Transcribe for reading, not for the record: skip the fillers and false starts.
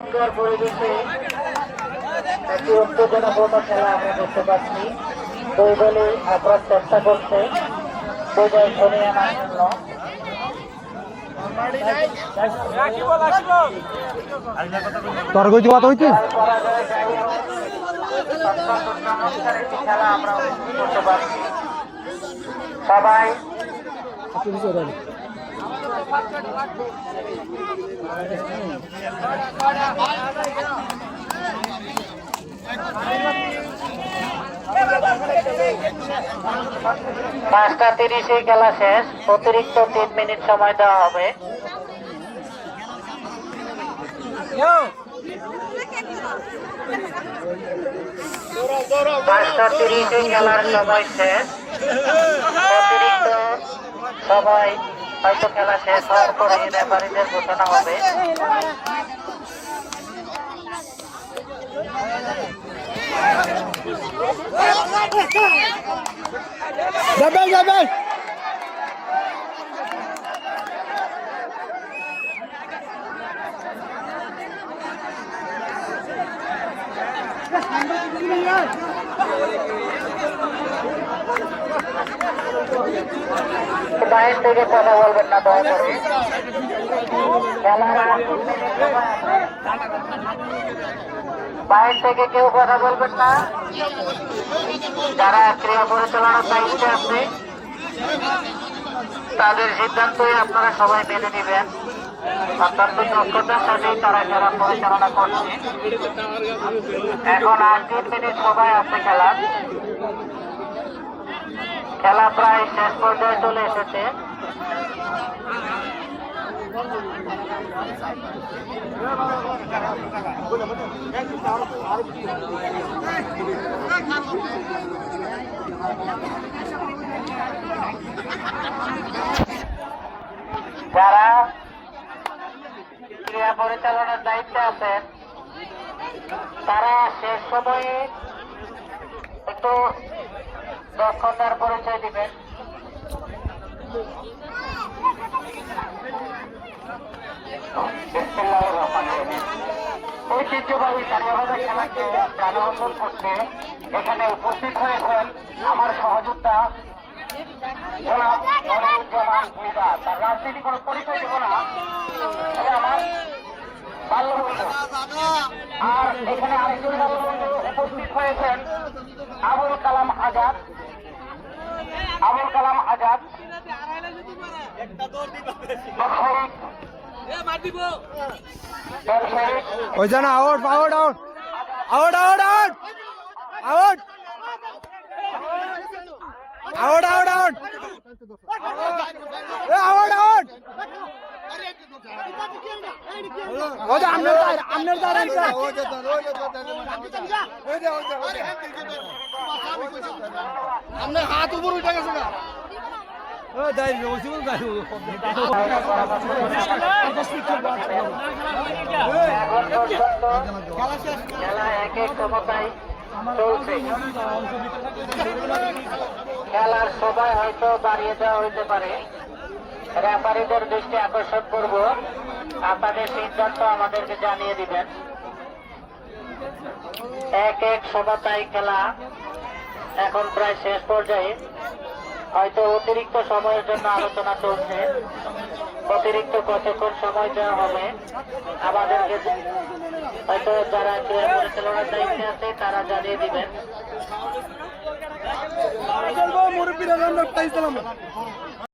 সুন্দর পরিবেশে একটি উত্তেজনাপূর্ণ খেলা আমরা দেখতে পাচ্ছি। দুই দলই আপ্রাণ চেষ্টা করছে বিজয় ছিনিয়ে আনার জন্য। খেলা আমরা করতে পারছি সবাই। 5:30 খেলা শেষ, অতিরিক্ত 3 মিনিট সময় দেওয়া হবে। 5:30 খেলার সময় শেষ, অতিরিক্ত সময় হয়তো খেলা শেষ হওয়ার পরে রেফারিদের ঘোষণা হবে। বাইরে থেকে কথা বলবেন না দয়া করে। বাইরে থেকে কেউ কথা বলবেন না। যারা ক্রীড়া পরিচালনার দায়িত্বে আছে তাদের সিদ্ধান্তই আপনারা সবাই মেনে নেবেন। অত্যন্ত দক্ষতার সাথেই তারা খেলা পরিচালনা করছে। এখন আর 3 মিনিট সময় আছে খেলার। খেলা প্রায় শেষ পর্যায়ে চলে এসেছে। যারা ক্রীড়া পরিচালনার দায়িত্বে আছেন তারা শেষ সময়ে একটু দক্ষতার পরিচয় দিবেন। ঐতিহ্যবাহী কারিয়াবাদা খেলাকে প্রাণবন্ত করতে এখানে উপস্থিত হয়েছেন আমার সহযোদ্ধা জনাব মনিরুজ্জামান ভুইয়া। তার রাজনীতি কোনো পরিচয় দেব না, আমার বাল্যবন্ধু। আর এখানে আরেকজন বাল্যবন্ধু উপস্থিত হয়েছেন আবুল কালাম আজাদ। আবুল কালাম আজাদ ওই জানা out out out out out out out out out out out out আপনার হাত উপর উঠে গেছে না। খেলা এক এক সমতায় চলছে। খেলার সময় হয়তো বাড়িয়ে দেওয়া হইতে পারে। রেফারিদের দৃষ্টি আকর্ষণ করব, আপনাদের সিদ্ধান্ত আমাদেরকে জানিয়ে দিবেন। এক এক সমতায় খেলা এখন প্রায় শেষ পর্যায়ে। হয়তো অতিরিক্ত সময়ের জন্য আলোচনা চলছে। অতিরিক্ত কতক্ষণ সময় দেওয়া হবে আমাদেরকে হয়তো যারা ক্রীড়া পরিচালনার দায়িত্বে আছে তারা জানিয়ে দিবেন।